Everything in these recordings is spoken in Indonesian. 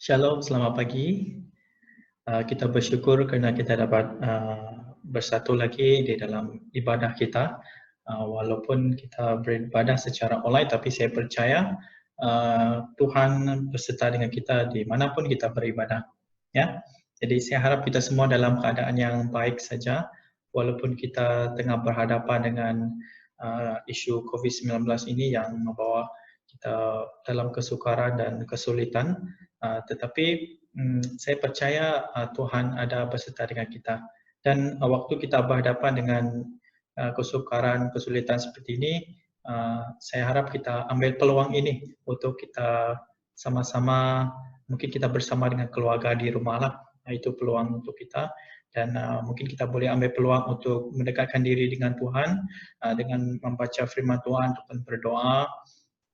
Shalom, selamat pagi. Kita bersyukur kerana kita dapat bersatu lagi di dalam ibadah kita. Walaupun kita beribadah secara online, tapi saya percaya Tuhan beserta dengan kita di manapun kita beribadah. Ya, jadi saya harap kita semua dalam keadaan yang baik saja, walaupun kita tengah berhadapan dengan isu COVID-19 ini yang membawa kita dalam kesukaran dan kesulitan. Tetapi saya percaya Tuhan ada beserta dengan kita. Dan waktu kita berhadapan dengan kesukaran, kesulitan seperti ini, saya harap kita ambil peluang ini untuk kita sama-sama, mungkin kita bersama dengan keluarga di rumah lah. Itu peluang untuk kita. Dan mungkin kita boleh ambil peluang untuk mendekatkan diri dengan Tuhan dengan membaca firman Tuhan ataupun berdoa.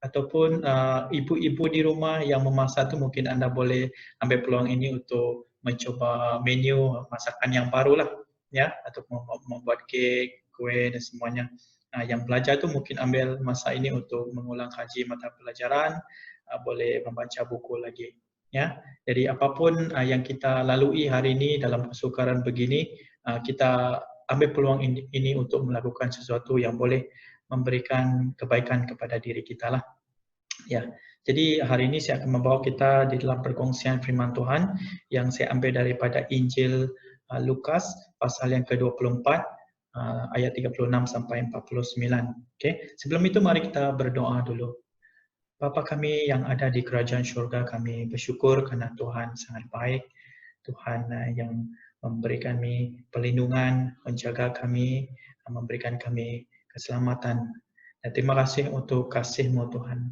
Ataupun ibu-ibu di rumah yang memasak tu mungkin anda boleh ambil peluang ini untuk mencoba menu masakan yang baru lah, ya, atau membuat kek, kuih dan semuanya. Yang belajar tu mungkin ambil masa ini untuk mengulang kaji mata pelajaran, boleh membaca buku lagi, ya. Jadi apapun yang kita lalui hari ini dalam kesukaran begini, kita ambil peluang ini untuk melakukan sesuatu yang boleh memberikan kebaikan kepada diri kita lah. Ya, jadi hari ini saya akan membawa kita di dalam perkongsian firman Tuhan yang saya ambil daripada Injil Lukas pasal yang ke-24 ayat 36 sampai 49. Okay. Sebelum itu mari kita berdoa dulu. Bapa kami yang ada di kerajaan syurga, kami bersyukur kerana Tuhan sangat baik. Tuhan yang memberikan kami perlindungan, menjaga kami, memberikan kami keselamatan. Dan terima kasih untuk kasih-Mu Tuhan.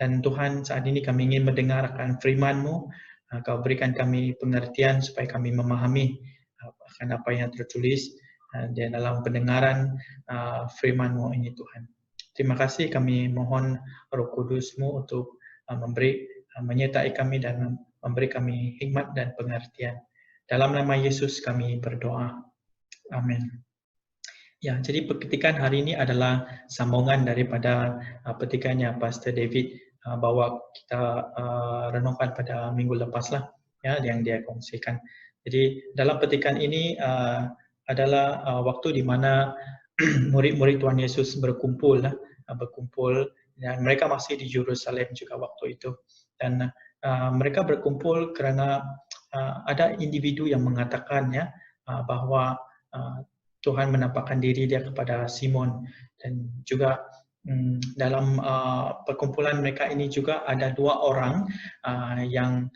Dan Tuhan, saat ini kami ingin mendengarkan firman-Mu. Kau berikan kami pengertian supaya kami memahami akan apa yang tertulis di dalam pendengaran firman-Mu ini Tuhan. Terima kasih, kami mohon Roh Kudus-Mu untuk menyertai kami dan memberi kami hikmat dan pengertian. Dalam nama Yesus kami berdoa. Amin. Ya, jadi petikan hari ini adalah sambungan daripada petikannya Pastor David bawa kita renungkan pada minggu lepas lah, ya, yang dia kongsikan. Jadi dalam petikan ini adalah waktu di mana murid-murid Tuhan Yesus berkumpul dan mereka masih di Yerusalem juga waktu itu. Dan mereka berkumpul kerana ada individu yang mengatakan ya bahawa Tuhan menampakkan diri dia kepada Simon, dan juga dalam perkumpulan mereka ini juga ada dua orang yang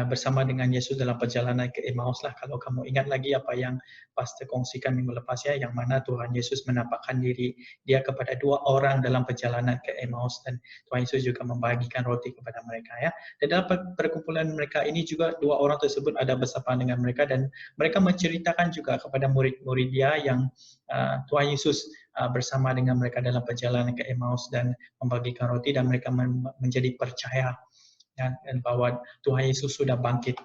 bersama dengan Yesus dalam perjalanan ke Emmaus lah. Kalau kamu ingat lagi apa yang Pastor kongsikan minggu lepas ya, yang mana Tuhan Yesus menampakkan diri dia kepada dua orang dalam perjalanan ke Emmaus, dan Tuhan Yesus juga membagikan roti kepada mereka ya. Dan dalam perkumpulan mereka ini juga dua orang tersebut ada bersama dengan mereka, dan mereka menceritakan juga kepada murid-murid dia yang Tuhan Yesus bersama dengan mereka dalam perjalanan ke Emmaus dan membagikan roti, dan mereka menjadi percaya dan bahwa Tuhan Yesus sudah bangkit.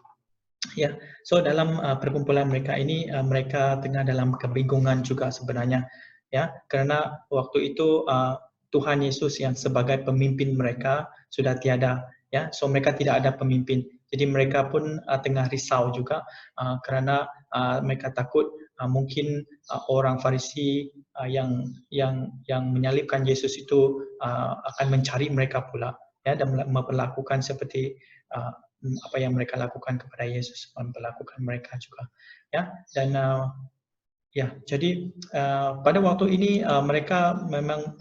Ya, so dalam perkumpulan mereka ini mereka tengah dalam kebingungan juga sebenarnya, ya, kerana waktu itu Tuhan Yesus yang sebagai pemimpin mereka sudah tiada, ya, so mereka tidak ada pemimpin. Jadi mereka pun tengah risau juga kerana mereka takut mungkin orang Farisi yang menyalibkan Yesus itu akan mencari mereka pula, ya, dan memperlakukan seperti apa yang mereka lakukan kepada Yesus, memperlakukan mereka juga, ya. Dan ya, jadi pada waktu ini mereka memang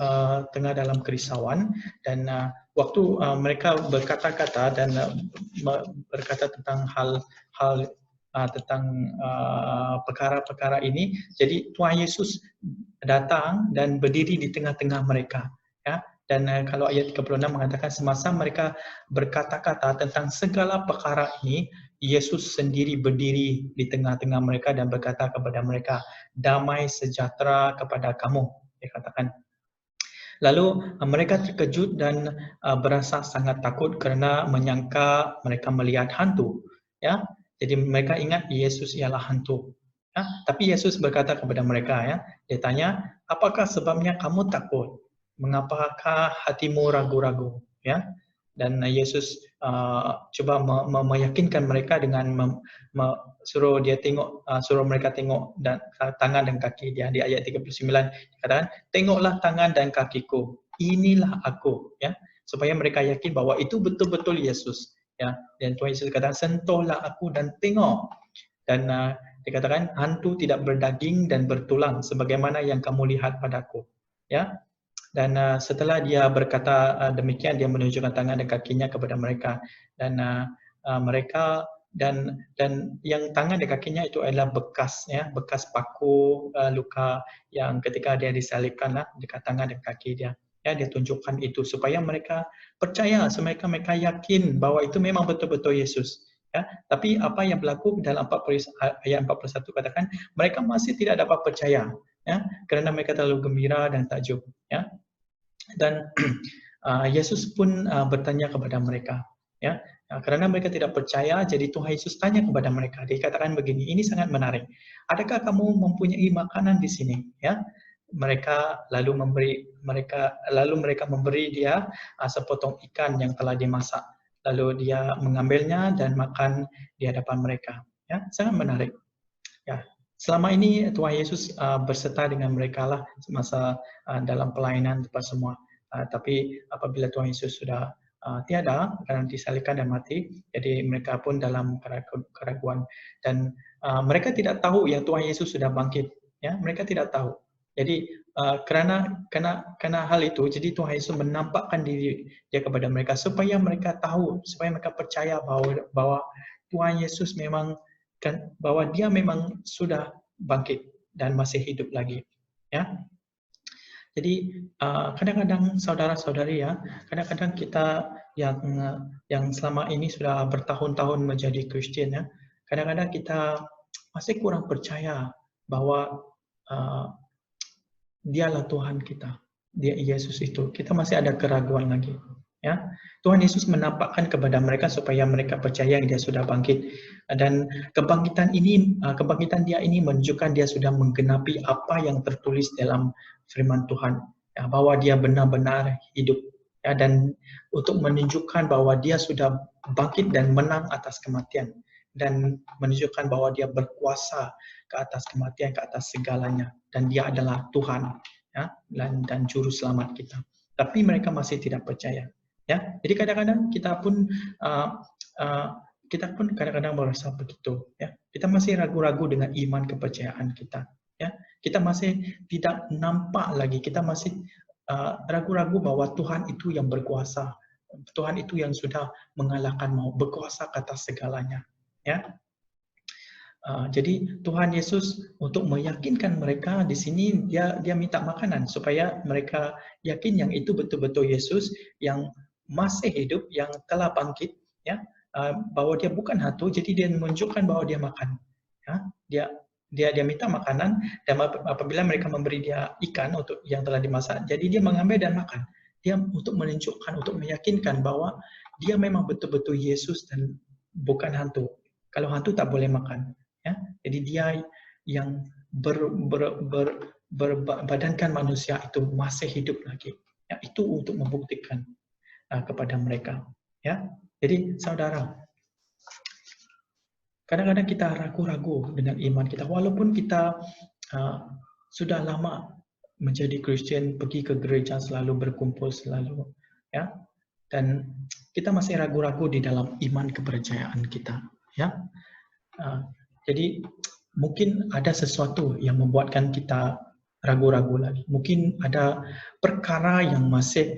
tengah dalam kerisauan, dan waktu mereka berkata-kata dan berkata tentang hal tentang perkara-perkara ini, jadi Tuhan Yesus datang dan berdiri di tengah-tengah mereka, ya. Dan kalau ayat 36 mengatakan semasa mereka berkata-kata tentang segala perkara ini, Yesus sendiri berdiri di tengah-tengah mereka dan berkata kepada mereka, damai sejahtera kepada kamu, dia katakan. Lalu mereka terkejut dan berasa sangat takut kerana menyangka mereka melihat hantu, ya. Jadi mereka ingat Yesus ialah hantu. Ya? Tapi Yesus berkata kepada mereka, ya, dia tanya, apakah sebabnya kamu takut? Mengapakah hatimu ragu-ragu? Ya, Dan Yesus cuba meyakinkan mereka dengan suruh mereka tengok dan tangan dan kaki dia. Di ayat 39 dikatakan, tengoklah tangan dan kakiku, inilah aku, ya, supaya mereka yakin bahwa itu betul-betul Yesus, ya. Dan Tuhan Yesus katakan, sentuhlah aku dan tengok. Dan dikatakan, hantu tidak berdaging dan bertulang sebagaimana yang kamu lihat padaku, ya. Dan setelah dia berkata demikian, dia menunjukkan tangan dan kakinya kepada mereka. Dan mereka dan yang tangan dan kakinya itu adalah bekas, ya, bekas paku luka yang ketika dia disalibkan lah dekat tangan dan kaki dia. Ya, dia tunjukkan itu supaya mereka percaya, supaya mereka yakin bahwa itu memang betul-betul Yesus. Ya, tapi apa yang berlaku dalam ayat 41 katakan, mereka masih tidak dapat percaya, ya, kerana mereka terlalu gembira dan takjub, ya. Dan Yesus pun bertanya kepada mereka, ya, kerana mereka tidak percaya, jadi Tuhan Yesus tanya kepada mereka. Dia katakan begini, ini sangat menarik. Adakah kamu mempunyai makanan di sini? Ya, mereka lalu mereka memberi dia sepotong ikan yang telah dimasak. Lalu dia mengambilnya dan makan di hadapan mereka. Ya, sangat menarik. Ya, selama ini Tuhan Yesus berserta dengan mereka lah semasa dalam pelayanan tempat semua. Tapi apabila Tuhan Yesus sudah tiada karena disalibkan dan mati, jadi mereka pun dalam keraguan dan mereka tidak tahu yang Tuhan Yesus sudah bangkit. Ya, mereka tidak tahu. Jadi karena hal itu, jadi Tuhan Yesus menampakkan diri dia kepada mereka supaya mereka tahu, supaya mereka percaya bahwa Tuhan Yesus memang bahwa dia memang sudah bangkit dan masih hidup lagi, ya. Jadi kadang-kadang saudara-saudari, ya, kadang-kadang kita yang selama ini sudah bertahun-tahun menjadi Kristen, ya, kadang-kadang kita masih kurang percaya bahwa dialah Tuhan kita, dia Yesus itu. Kita masih ada keraguan lagi, ya. Tuhan Yesus menampakkan kepada mereka supaya mereka percaya dia sudah bangkit. Dan kebangkitan dia ini menunjukkan dia sudah menggenapi apa yang tertulis dalam firman Tuhan, ya, bahwa dia benar-benar hidup, ya, dan untuk menunjukkan bahwa dia sudah bangkit dan menang atas kematian, dan menunjukkan bahwa dia berkuasa ke atas kematian, ke atas segalanya, dan dia adalah Tuhan, ya, dan juru selamat kita. Tapi mereka masih tidak percaya, ya. Jadi kadang-kadang kita pun kadang-kadang merasa begitu, ya. Kita masih ragu-ragu dengan iman kepercayaan kita, ya. Kita masih tidak nampak lagi, kita masih ragu-ragu bahwa Tuhan itu yang berkuasa, Tuhan itu yang sudah mengalahkan maut, berkuasa ke atas segalanya, ya. Jadi Tuhan Yesus untuk meyakinkan mereka di sini dia minta makanan supaya mereka yakin yang itu betul-betul Yesus yang masih hidup, yang telah bangkit, ya, bahwa dia bukan hantu, jadi dia menunjukkan bahwa dia makan, ya. Dia minta makanan, dan apabila mereka memberi dia ikan untuk yang telah dimasak, jadi dia mengambil dan makan. Dia untuk menunjukkan, untuk meyakinkan bahwa dia memang betul-betul Yesus dan bukan hantu. Kalau hantu tak boleh makan. Ya, jadi dia yang berbadankan manusia itu masih hidup lagi. Ya, itu untuk membuktikan kepada mereka. Ya, jadi saudara, kadang-kadang kita ragu-ragu dengan iman kita, walaupun kita sudah lama menjadi Kristen, pergi ke gereja selalu, berkumpul selalu, ya, dan kita masih ragu-ragu di dalam iman kepercayaan kita, ya. Jadi mungkin ada sesuatu yang membuatkan kita ragu-ragu lagi. Mungkin ada perkara yang masih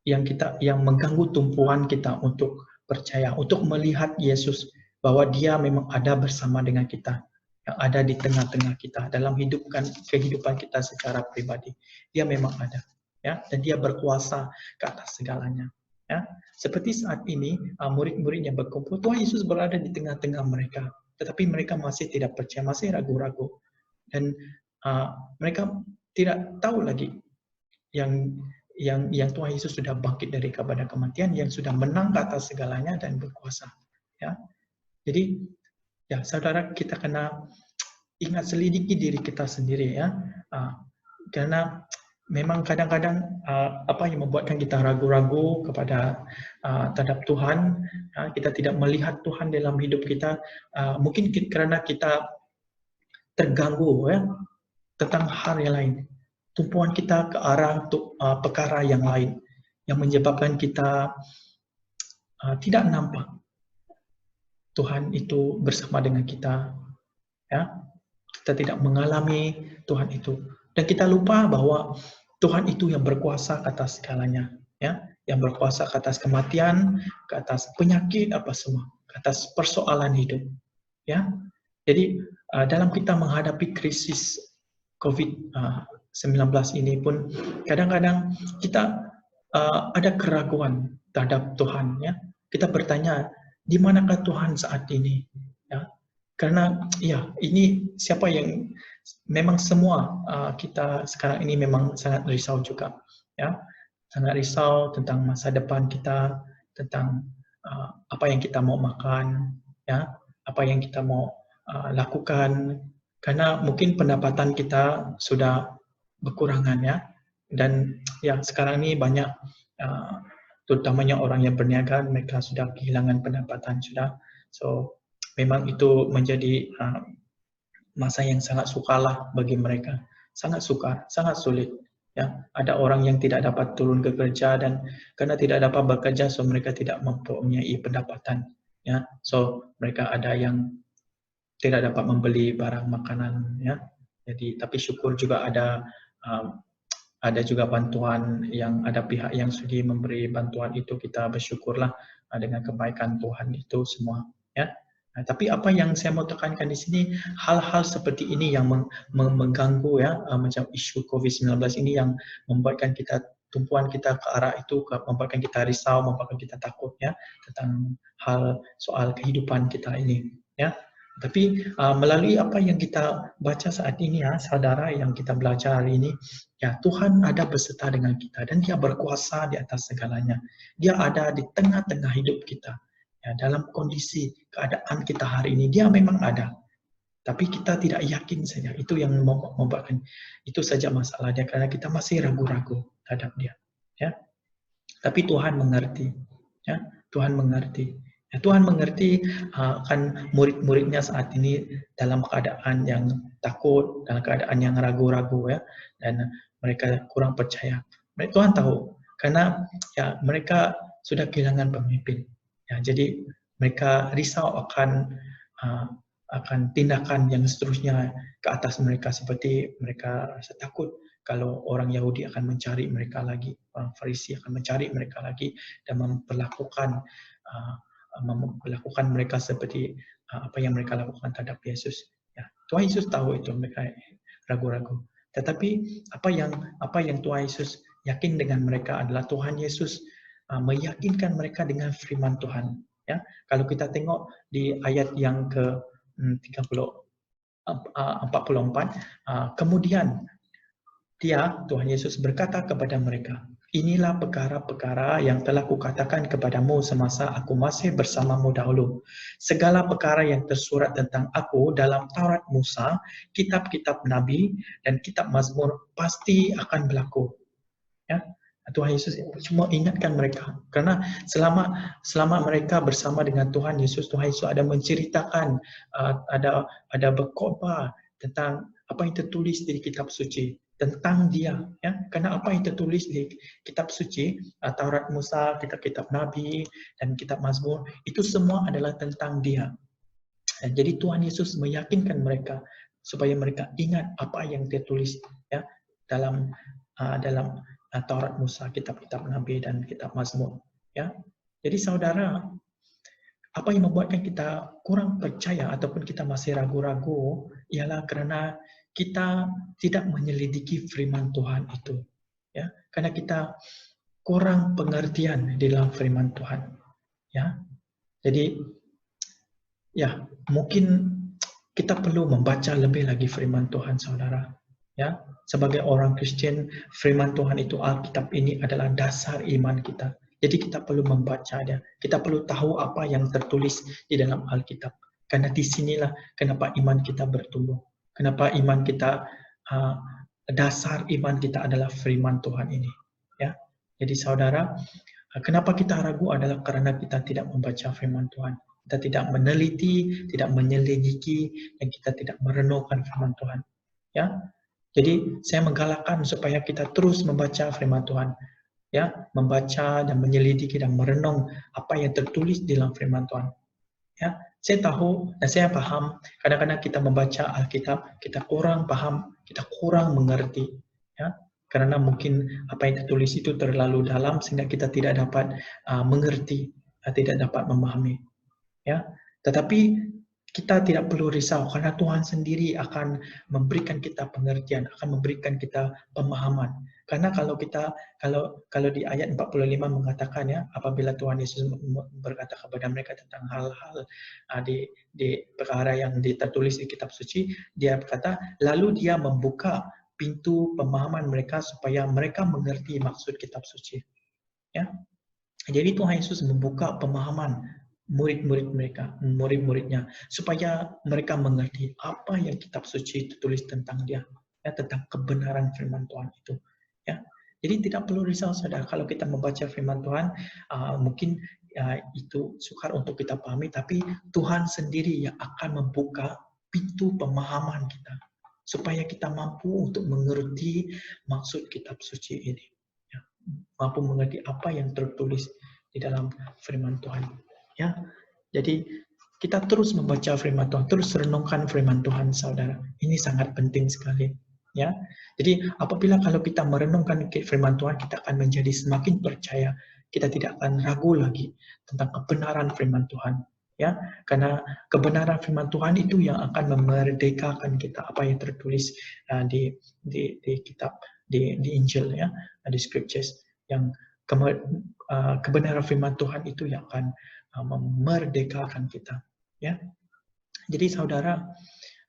yang mengganggu tumpuan kita untuk percaya, untuk melihat Yesus bahwa dia memang ada bersama dengan kita, yang ada di tengah-tengah kita dalam kehidupan kita secara pribadi. Dia memang ada, ya, dan dia berkuasa ke atas segalanya. Ya, seperti saat ini murid-muridnya berkumpul, Tuhan Yesus berada di tengah-tengah mereka. Tetapi mereka masih tidak percaya, masih ragu-ragu. Dan mereka tidak tahu lagi yang Tuhan Yesus sudah bangkit dari kepada kematian, yang sudah menang ke atas segalanya dan berkuasa. Ya. Jadi, ya, saudara, kita kena ingat, selidiki diri kita sendiri, ya. Karena memang kadang-kadang apa yang membuatkan kita ragu-ragu kepada terhadap Tuhan, kita tidak melihat Tuhan dalam hidup kita, mungkin kerana kita terganggu ya tentang hal yang lain. Tumpuan kita ke arah perkara yang lain yang menyebabkan kita tidak nampak Tuhan itu bersama dengan kita, ya. Kita tidak mengalami Tuhan itu, dan kita lupa bahwa Tuhan itu yang berkuasa atas segalanya, ya, yang berkuasa atas kematian, ke atas penyakit apa semua, ke atas persoalan hidup, ya. Jadi dalam kita menghadapi krisis COVID-19 ini pun kadang-kadang kita ada keraguan terhadap Tuhan, ya. Kita bertanya, di manakah Tuhan saat ini? Ya. Karena ya ini siapa yang memang semua kita sekarang ini memang sangat risau juga, ya. Sangat risau tentang masa depan kita, tentang apa yang kita mau makan, ya, apa yang kita mau lakukan, karena mungkin pendapatan kita sudah berkurangan, ya. Dan ya sekarang ini banyak terutamanya orang yang berniaga, mereka sudah kehilangan pendapatan sudah. So memang itu menjadi masa yang sangat sukarlah bagi mereka, sangat sukar, sangat sulit. Ya, ada orang yang tidak dapat turun ke kerja, dan karena tidak dapat bekerja, so mereka tidak mempunyai pendapatan. Ya, so mereka ada yang tidak dapat membeli barang makanan. Ya, jadi tapi syukur juga ada juga bantuan, yang ada pihak yang sudi memberi bantuan itu, kita bersyukurlah dengan kebaikan Tuhan itu semua, ya. Nah, tapi apa yang saya mau tekankan di sini, hal-hal seperti ini yang mengganggu, ya, macam isu COVID-19 ini yang membuatkan kita, tumpuan kita ke arah itu, membuatkan kita risau, membuatkan kita takut, ya, tentang hal soal kehidupan kita ini, ya. Tapi melalui apa yang kita baca saat ini, ya, saudara, yang kita belajar hari ini, ya, Tuhan ada beserta dengan kita dan Dia berkuasa di atas segalanya. Dia ada di tengah-tengah hidup kita. Ya, dalam kondisi keadaan kita hari ini, Dia memang ada. Tapi kita tidak yakin saja. Itu yang membuatkan itu saja masalah Dia, karena kita masih ragu-ragu terhadap Dia. Ya. Tapi Tuhan mengerti. Ya, Tuhan mengerti. Ya, Tuhan mengerti akan murid-muridnya saat ini dalam keadaan yang takut, dalam keadaan yang ragu-ragu, ya, dan mereka kurang percaya. Tuhan tahu, karena ya mereka sudah kehilangan pemimpin. Ya, jadi mereka risau akan tindakan yang seterusnya ke atas mereka, seperti mereka rasa takut kalau orang Yahudi akan mencari mereka lagi, orang Farisi akan mencari mereka lagi dan memperlakukan mereka seperti apa yang mereka lakukan terhadap Yesus. Ya, Tuhan Yesus tahu itu mereka ragu-ragu. Tetapi apa yang Tuhan Yesus yakin dengan mereka adalah Tuhan Yesus meyakinkan mereka dengan firman Tuhan. Ya, kalau kita tengok di ayat yang ke 44, kemudian Tuhan Yesus berkata kepada mereka, inilah perkara-perkara yang telah kukatakan kepadamu semasa aku masih bersamamu dahulu. Segala perkara yang tersurat tentang aku dalam Taurat Musa, kitab-kitab Nabi, dan kitab Mazmur pasti akan berlaku. Ya, Tuhan Yesus cuma ingatkan mereka, karena selama mereka bersama dengan Tuhan Yesus ada menceritakan, ada berkhotbah tentang apa yang tertulis di kitab suci tentang Dia, ya. Karena apa yang tertulis di kitab suci, Taurat Musa, kitab-kitab Nabi, dan kitab Mazmur, itu semua adalah tentang Dia. Jadi Tuhan Yesus meyakinkan mereka supaya mereka ingat apa yang tertulis, ya, dalam Taurat Musa, kitab-kitab Nabi, dan kitab Mazmur, ya. Jadi saudara, apa yang membuatkan kita kurang percaya ataupun kita masih ragu-ragu ialah kerana kita tidak menyelidiki firman Tuhan itu, ya. Karena kita kurang pengertian di dalam firman Tuhan, ya. Jadi ya, mungkin kita perlu membaca lebih lagi firman Tuhan, saudara. Ya, sebagai orang Kristen, firman Tuhan itu, Alkitab ini adalah dasar iman kita. Jadi kita perlu membaca dia. Kita perlu tahu apa yang tertulis di dalam Alkitab. Karena di sinilah kenapa iman kita bertumbuh. Kenapa iman kita dasar iman kita adalah firman Tuhan ini. Ya, jadi saudara, kenapa kita ragu adalah karena kita tidak membaca firman Tuhan. Kita tidak meneliti, tidak menyelidiki, dan kita tidak merenungkan firman Tuhan. Ya, jadi saya menggalakkan supaya kita terus membaca firman Tuhan, ya, membaca dan menyelidiki dan merenung apa yang tertulis di dalam firman Tuhan. Ya, saya tahu dan saya paham kadang-kadang kita membaca Alkitab kita kurang paham, kita kurang mengerti, ya, karena mungkin apa yang tertulis itu terlalu dalam sehingga kita tidak dapat mengerti, tidak dapat memahami, ya. Tetapi kita tidak perlu risau karena Tuhan sendiri akan memberikan kita pengertian, akan memberikan kita pemahaman. Karena kalau di ayat 45 mengatakan, ya, apabila Tuhan Yesus berkata kepada mereka tentang hal-hal di perkara yang tertulis di kitab suci, dia berkata, lalu dia membuka pintu pemahaman mereka supaya mereka mengerti maksud kitab suci. Ya. Jadi Tuhan Yesus membuka pemahaman murid-muridnya, supaya mereka mengerti apa yang kitab suci tertulis tentang dia, ya, tentang kebenaran firman Tuhan itu. Ya. Jadi tidak perlu risau, saudara, kalau kita membaca firman Tuhan, mungkin itu sukar untuk kita pahami, tapi Tuhan sendiri yang akan membuka pintu pemahaman kita, supaya kita mampu untuk mengerti maksud kitab suci ini. Ya. Mampu mengerti apa yang tertulis di dalam firman Tuhan. Ya, jadi kita terus membaca firman Tuhan, terus renungkan firman Tuhan, saudara. Ini sangat penting sekali. Ya, jadi apabila kalau kita merenungkan firman Tuhan, kita akan menjadi semakin percaya. Kita tidak akan ragu lagi tentang kebenaran firman Tuhan. Ya, karena kebenaran firman Tuhan itu yang akan memerdekakan kita, apa yang tertulis di kitab di Injil, ya, di scriptures, yang kebenaran firman Tuhan itu yang akan memerdekakan kita, ya. Jadi saudara,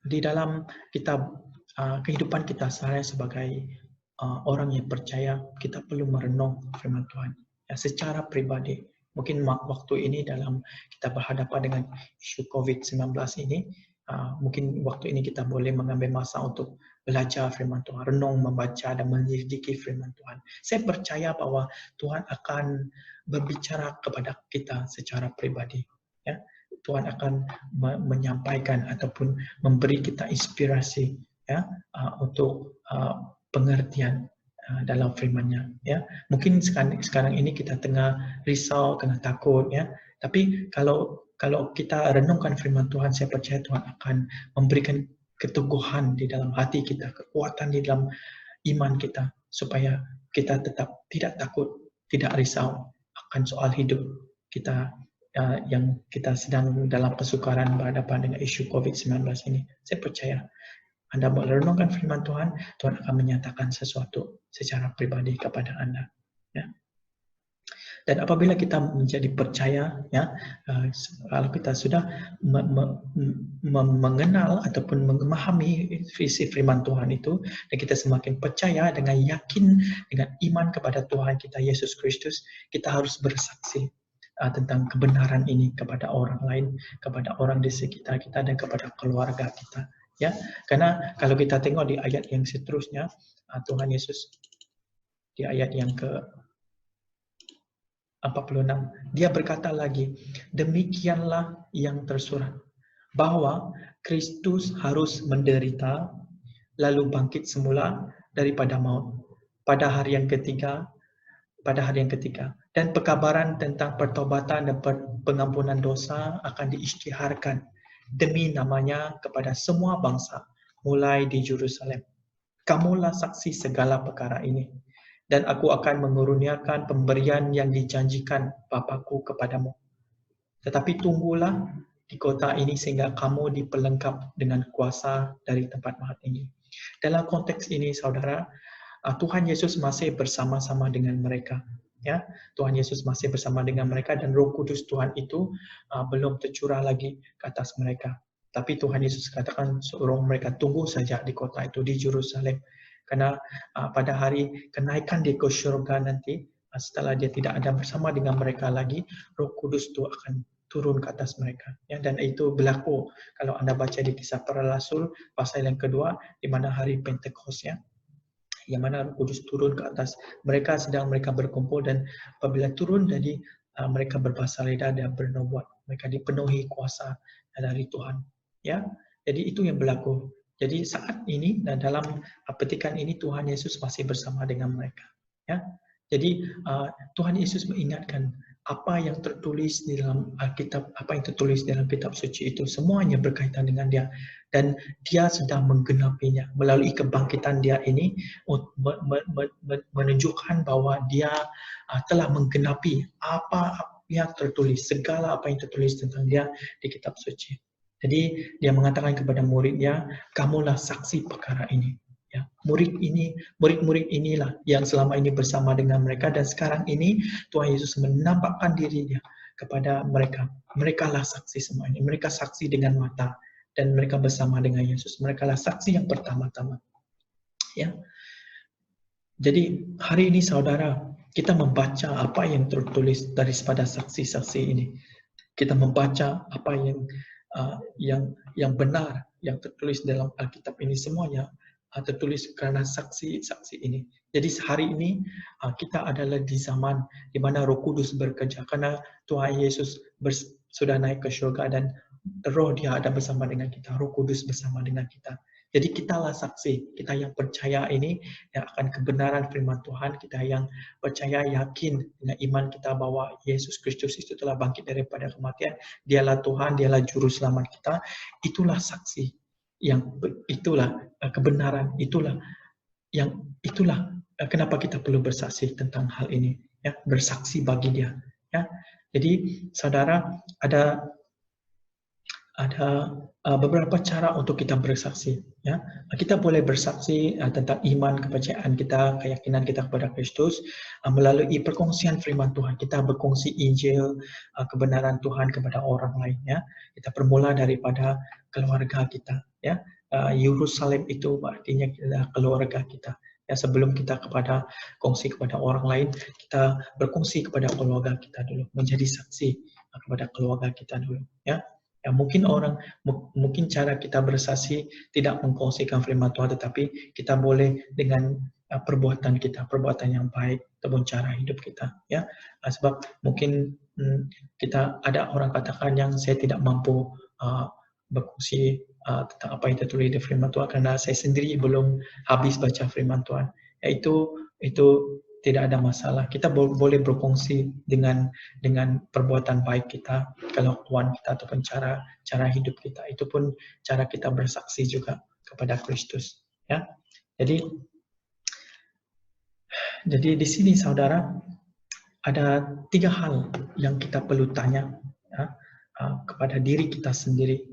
di dalam kehidupan kita sehari sebagai orang yang percaya, kita perlu merenung firman Tuhan, ya, secara pribadi. Mungkin waktu ini dalam kita berhadapan dengan isu COVID-19 ini, mungkin waktu ini kita boleh mengambil masa untuk belajar firman Tuhan, renung, membaca, dan menyelidiki firman Tuhan. Saya percaya bahwa Tuhan akan berbicara kepada kita secara pribadi. Ya. Tuhan akan menyampaikan ataupun memberi kita inspirasi, ya, untuk pengertian dalam firman-Nya. Ya. Mungkin sekarang ini kita tengah risau, tengah takut, ya. Tapi kalau kita renungkan firman Tuhan, saya percaya Tuhan akan memberikan keteguhan di dalam hati kita, kekuatan di dalam iman kita, supaya kita tetap tidak takut, tidak risau akan soal hidup kita yang kita sedang dalam kesukaran berhadapan dengan isu COVID-19 ini. Saya percaya Anda merenungkan firman Tuhan, Tuhan akan menyatakan sesuatu secara pribadi kepada Anda. Ya. Dan apabila kita menjadi percaya, ya, kalau kita sudah mengenal ataupun memahami visi firman Tuhan itu, dan kita semakin percaya dengan yakin, dengan iman kepada Tuhan kita Yesus Kristus, kita harus bersaksi tentang kebenaran ini kepada orang lain, kepada orang di sekitar kita, dan kepada keluarga kita. Ya, karena kalau kita tengok di ayat yang seterusnya, Tuhan Yesus di ayat yang ke-46, dia berkata lagi, demikianlah yang tersurat, bahwa Kristus harus menderita, lalu bangkit semula daripada maut pada hari yang ketiga, dan pekabaran tentang pertobatan dan pengampunan dosa akan diisytiharkan demi namanya kepada semua bangsa, mulai di Yerusalem. Kamulah saksi segala perkara ini. Dan aku akan mengurniakan pemberian yang dijanjikan Bapa-Ku kepadamu. Tetapi tunggulah di kota ini sehingga kamu diperlengkap dengan kuasa dari tempat mahat ini. Dalam konteks ini, saudara, Tuhan Yesus masih bersama-sama dengan mereka. Ya, Tuhan Yesus masih bersama dengan mereka, dan Roh Kudus Tuhan itu belum tercurah lagi ke atas mereka. Tapi Tuhan Yesus katakan suruh mereka tunggu saja di kota itu, di Yerusalem. Karena pada hari kenaikan dia ke surga nanti, setelah dia tidak ada bersama dengan mereka lagi, Roh Kudus itu akan turun ke atas mereka. Ya, dan itu berlaku kalau Anda baca di Kisah Para Rasul pasal yang kedua, di mana hari Pentecost, ya. yang mana Roh Kudus turun ke atas mereka sedang mereka berkumpul, dan apabila turun jadi mereka berbahasa lidah dan bernubuat, mereka dipenuhi kuasa dari Tuhan. Ya, jadi itu yang berlaku. Jadi saat ini dan dalam petikan ini Tuhan Yesus masih bersama dengan mereka. Ya, jadi Tuhan Yesus mengingatkan apa yang tertulis di dalam Alkitab, apa yang tertulis dalam kitab suci itu semuanya berkaitan dengan Dia, dan Dia sedang menggenapinya melalui kebangkitan Dia ini, menunjukkan bahwa Dia telah menggenapi apa yang tertulis, segala apa yang tertulis tentang Dia di kitab suci. Jadi Dia mengatakan kepada muridnya, kamulah saksi perkara ini. Ya, murid-murid inilah yang selama ini bersama dengan mereka, dan sekarang ini Tuhan Yesus menampakkan diri Dia kepada mereka. Mereka lah saksi semua ini. Mereka saksi dengan mata dan mereka bersama dengan Yesus. Mereka lah saksi yang pertama-tama. Ya. Jadi hari ini saudara, kita membaca apa yang tertulis daripada saksi-saksi ini. Kita membaca apa yang benar yang tertulis dalam Alkitab ini, semuanya tertulis karena saksi-saksi ini. Jadi hari ini kita adalah di zaman di mana Roh Kudus bekerja, karena Tuhan Yesus sudah naik ke surga dan Roh Dia ada bersama dengan kita, Roh Kudus bersama dengan kita. Jadi kitalah saksi, kita yang percaya ini yang akan kebenaran firman Tuhan, kita yang percaya yakin dengan iman kita bahwa Yesus Kristus itu telah bangkit daripada kematian, Dialah Tuhan, Dialah juru selamat kita. Itulah saksi, yang itulah kebenaran, itulah kenapa kita perlu bersaksi tentang hal ini, ya, bersaksi bagi Dia, ya. Jadi saudara, ada beberapa cara untuk kita bersaksi. Ya, kita boleh bersaksi tentang iman, kepercayaan kita, keyakinan kita kepada Kristus melalui perkongsian firman Tuhan. Kita berkongsi Injil, kebenaran Tuhan kepada orang lain. Ya, kita bermula daripada keluarga kita. Ya, Yerusalem itu artinya keluarga kita. Ya, sebelum kita kongsi kepada orang lain, kita berkongsi kepada keluarga kita dulu, menjadi saksi kepada keluarga kita dulu. Ya. Ya, mungkin cara kita bersaksi tidak mengkongsikan firman Tuhan, tetapi kita boleh dengan perbuatan kita, perbuatan yang baik ataupun cara hidup kita, ya. Sebab mungkin kita ada orang katakan yang saya tidak mampu berkongsi tentang apa yang tertulis di firman Tuhan karena saya sendiri belum habis baca firman Tuhan. Ya, itu tidak ada masalah. Kita boleh berkongsi dengan perbuatan baik kita, kelakuan kita ataupun cara hidup kita. Itu pun cara kita bersaksi juga kepada Kristus. Ya, jadi di sini saudara ada 3 hal yang kita perlu tanya, ya, kepada diri kita sendiri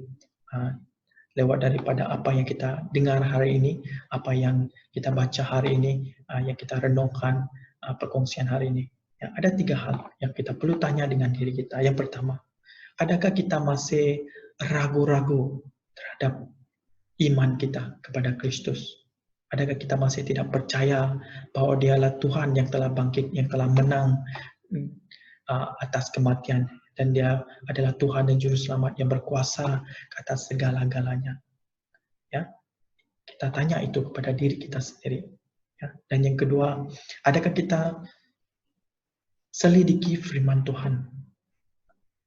lewat daripada apa yang kita dengar hari ini, apa yang kita baca hari ini, yang kita renungkan perkongsian hari ini. Ya, ada 3 hal yang kita perlu tanya dengan diri kita. Yang pertama, adakah kita masih ragu-ragu terhadap iman kita kepada Kristus? Adakah kita masih tidak percaya bahwa Dialah Tuhan yang telah bangkit, yang telah menang atas kematian, dan Dia adalah Tuhan dan Juru Selamat yang berkuasa atas segala-galanya. Ya, kita tanya itu kepada diri kita sendiri. Ya. Dan yang kedua, adakah kita selidiki firman Tuhan?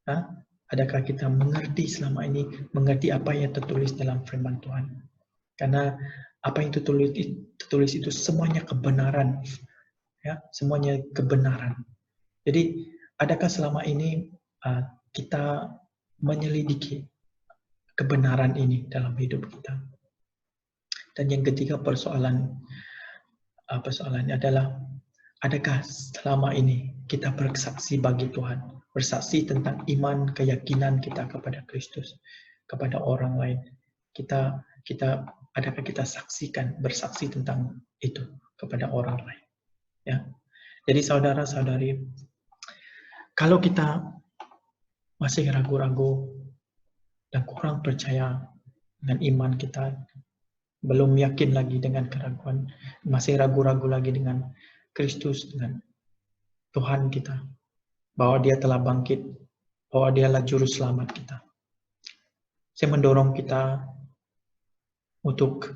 Ya? Adakah kita mengerti selama ini, mengerti apa yang tertulis dalam firman Tuhan? Karena apa yang tertulis itu semuanya kebenaran. Ya, semuanya kebenaran. Jadi, adakah selama ini kita menyelidiki kebenaran ini dalam hidup kita? Dan yang ketiga, persoalannya adalah, adakah selama ini kita bersaksi bagi Tuhan, bersaksi tentang iman, keyakinan kita kepada Kristus, kepada orang lain? Adakah kita bersaksi tentang itu kepada orang lain? Ya. Jadi saudara-saudari, kalau kita masih ragu-ragu dan kurang percaya dengan iman kita, belum yakin lagi dengan keraguan, masih ragu-ragu lagi dengan Kristus, dengan Tuhan kita, bahwa Dia telah bangkit, bahwa Dialah Juru Selamat kita. Saya mendorong kita untuk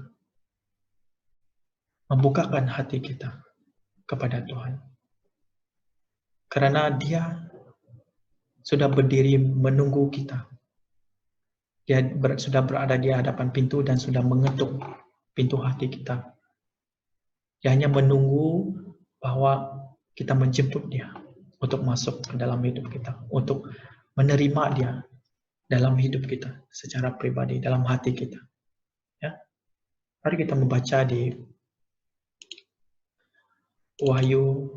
membukakan hati kita kepada Tuhan. Karena Dia sudah berdiri menunggu kita. Dia sudah berada di hadapan pintu dan sudah mengetuk pintu hati kita. Dia hanya menunggu bahwa kita menjemput Dia untuk masuk ke dalam hidup kita, untuk menerima Dia dalam hidup kita secara pribadi, dalam hati kita. Ya. Mari kita membaca di Wahyu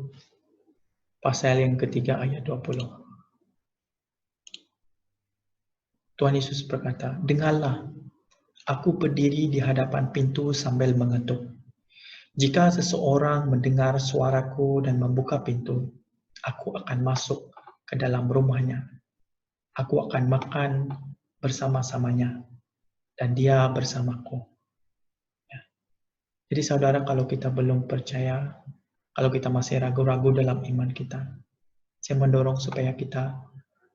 pasal yang ketiga ayat 20. Tuhan Yesus berkata, "Dengarlah, aku berdiri di hadapan pintu sambil mengetuk. Jika seseorang mendengar suaraku dan membuka pintu, aku akan masuk ke dalam rumahnya. Aku akan makan bersama-samanya, dan dia bersamaku." Ya. Jadi saudara, kalau kita belum percaya, kalau kita masih ragu-ragu dalam iman kita, saya mendorong supaya kita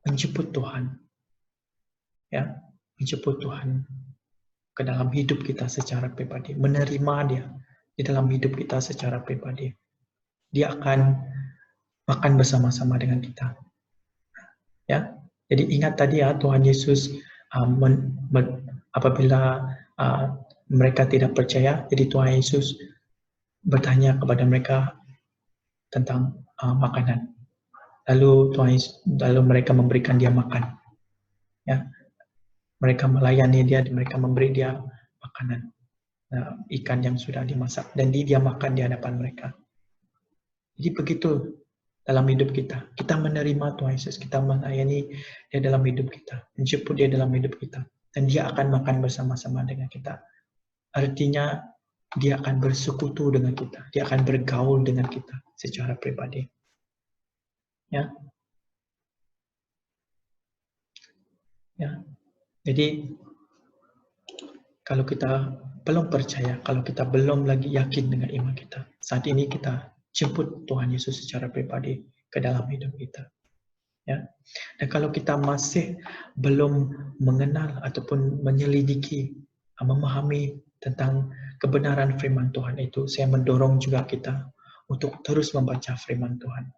menjemput Tuhan. Ya, menjemput Tuhan ke dalam hidup kita secara pribadi, menerima Dia di dalam hidup kita secara pribadi. Dia akan makan bersama-sama dengan kita. Ya, jadi ingat tadi ya, Tuhan Yesus apabila mereka tidak percaya, jadi Tuhan Yesus bertanya kepada mereka tentang makanan. Lalu mereka memberikan Dia makan. Ya, mereka melayani Dia, mereka memberi Dia makanan, ikan yang sudah dimasak, dan Dia makan di hadapan mereka. Jadi begitu dalam hidup kita. Kita menerima Tuhan Yesus, kita melayani Dia dalam hidup kita, menjemput Dia dalam hidup kita, dan Dia akan makan bersama-sama dengan kita. Artinya Dia akan bersekutu dengan kita, Dia akan bergaul dengan kita secara pribadi. Ya. Ya. Jadi kalau kita belum percaya, kalau kita belum lagi yakin dengan iman kita, saat ini kita jemput Tuhan Yesus secara pribadi ke dalam hidup kita. Ya. Dan kalau kita masih belum mengenal ataupun menyelidiki, memahami tentang kebenaran firman Tuhan itu, saya mendorong juga kita untuk terus membaca firman Tuhan.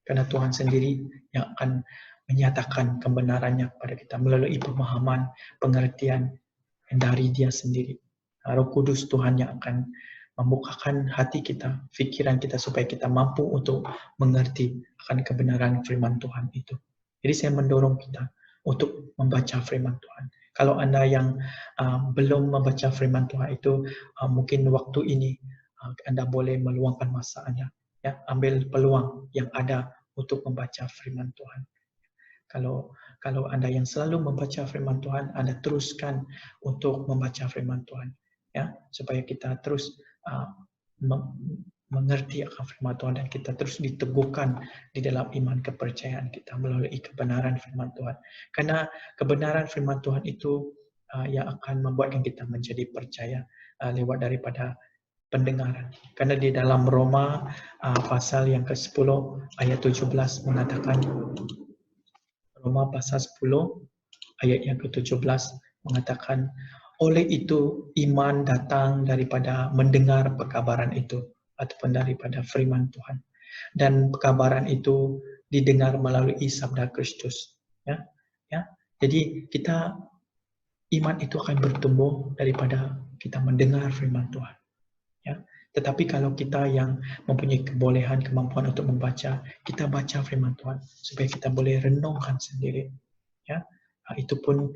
Karena Tuhan sendiri yang akan menyatakan kebenarannya kepada kita melalui pemahaman, pengertian dari Dia sendiri. Roh Kudus Tuhan yang akan membukakan hati kita, pikiran kita supaya kita mampu untuk mengerti akan kebenaran firman Tuhan itu. Jadi saya mendorong kita untuk membaca firman Tuhan. Kalau Anda yang belum membaca firman Tuhan itu, mungkin waktu ini Anda boleh meluangkan masa Anda. Ya, ambil peluang yang ada untuk membaca firman Tuhan. Kalau Anda yang selalu membaca firman Tuhan, Anda teruskan untuk membaca firman Tuhan, ya, supaya kita terus mengerti akan firman Tuhan dan kita terus diteguhkan di dalam iman kepercayaan kita melalui kebenaran firman Tuhan. Karena kebenaran firman Tuhan itu yang akan membuatkan kita menjadi percaya lewat daripada pendengaran. Karena di dalam Roma pasal yang ke-10 ayat 17 mengatakan, Roma pasal 10 ayat yang ke-17 mengatakan, oleh itu iman datang daripada mendengar perkabaran itu ataupun daripada firman Tuhan. Dan perkabaran itu didengar melalui sabda Kristus. Ya, ya. Jadi iman itu akan bertumbuh daripada kita mendengar firman Tuhan. Ya. Tetapi kalau kita yang mempunyai kebolehan, kemampuan untuk membaca, kita baca firman Tuhan supaya kita boleh renungkan sendiri. Ya, itu pun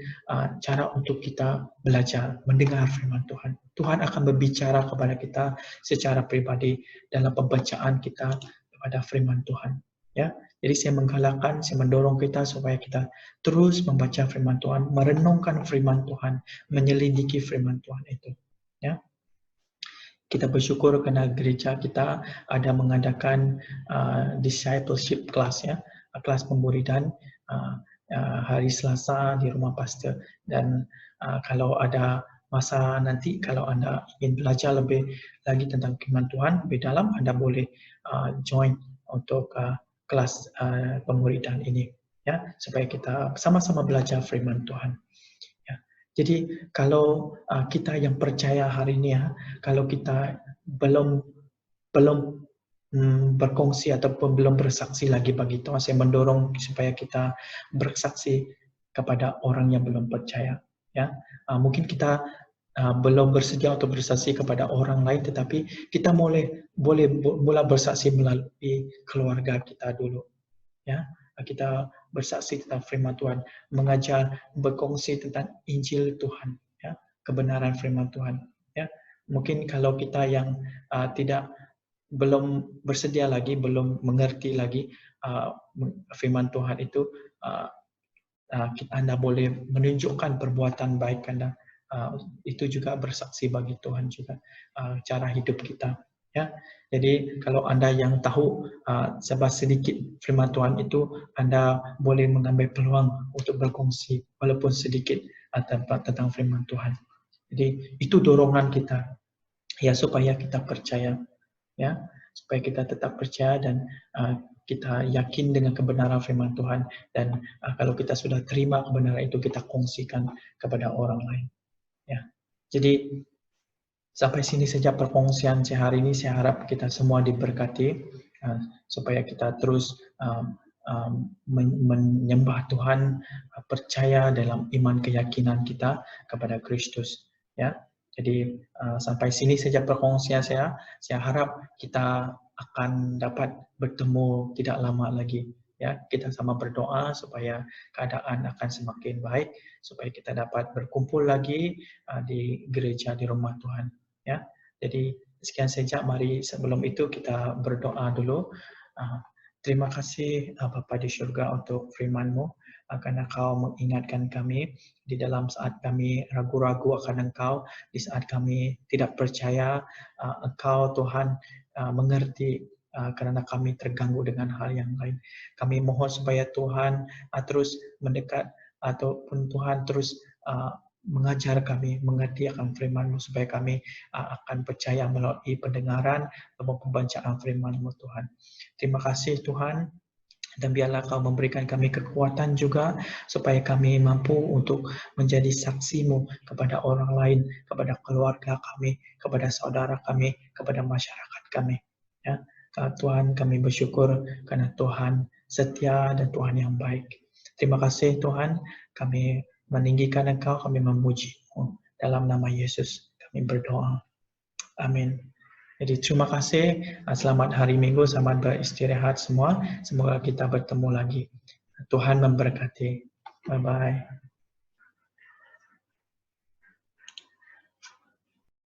cara untuk kita belajar mendengar firman Tuhan. Tuhan akan berbicara kepada kita secara pribadi dalam pembacaan kita kepada firman Tuhan. Ya, jadi saya menggalakkan, saya mendorong kita supaya kita terus membaca firman Tuhan, merenungkan firman Tuhan, menyelidiki firman Tuhan itu. Ya. Kita bersyukur karena gereja kita ada mengadakan discipleship class, ya, kelas pemuridan hari Selasa di rumah pastor. Dan kalau ada masa nanti, kalau Anda ingin belajar lebih lagi tentang firman Tuhan lebih dalam, Anda boleh join untuk kelas pemuridan ini, ya, supaya kita sama-sama belajar firman Tuhan. Jadi kalau kita yang percaya hari ini, ya, kalau kita belum berkongsi ataupun belum bersaksi lagi bagi Tuhan. Saya mendorong supaya kita bersaksi kepada orang yang belum percaya. Ya, mungkin kita belum bersedia untuk bersaksi kepada orang lain, tetapi kita boleh mula bersaksi melalui keluarga kita dulu. Ya, kita bersaksi tentang firman Tuhan, mengajar, berkongsi tentang Injil Tuhan, ya, kebenaran firman Tuhan. Ya, mungkin kalau kita yang belum bersedia lagi, belum mengerti lagi firman Tuhan itu, Anda boleh menunjukkan perbuatan baik Anda. Itu juga bersaksi bagi Tuhan juga, cara hidup kita. Ya, jadi kalau Anda yang tahu sedikit firman Tuhan itu, Anda boleh mengambil peluang untuk berkongsi walaupun sedikit tentang firman Tuhan. Jadi itu dorongan kita, ya, supaya kita percaya, ya, supaya kita tetap percaya dan kita yakin dengan kebenaran firman Tuhan, dan kalau kita sudah terima kebenaran itu, kita kongsikan kepada orang lain. Ya, jadi sampai sini saja perkongsian saya hari ini. Saya harap kita semua diberkati supaya kita terus menyembah Tuhan, percaya dalam iman keyakinan kita kepada Kristus. Ya, jadi sampai sini saja perkongsian saya. Saya harap kita akan dapat bertemu tidak lama lagi. Ya, kita sama berdoa supaya keadaan akan semakin baik, supaya kita dapat berkumpul lagi di gereja, di rumah Tuhan. Ya, jadi sekian saja. Mari sebelum itu kita berdoa dulu. Terima kasih Bapa di surga untuk firman-Mu, karena Kau mengingatkan kami di dalam saat kami ragu-ragu akan Engkau, di saat kami tidak percaya Engkau Tuhan mengerti, karena kami terganggu dengan hal yang lain. Kami mohon supaya Tuhan terus mendekat, ataupun Tuhan terus mengajar kami mengerti akan firman-Mu, supaya kami akan percaya melalui pendengaran dan pembacaan firman-Mu Tuhan. Terima kasih Tuhan, dan biarlah Kau memberikan kami kekuatan juga supaya kami mampu untuk menjadi saksi-Mu kepada orang lain, kepada keluarga kami, kepada saudara kami, kepada masyarakat kami. Ya, Tuhan, kami bersyukur karena Tuhan setia dan Tuhan yang baik. Terima kasih Tuhan, kami meninggikan Engkau, kami memuji-Mu. Dalam nama Yesus kami berdoa. Amin. Jadi terima kasih, selamat hari Minggu, selamat beristirahat semua. Semoga kita bertemu lagi. Tuhan memberkati. Bye-bye.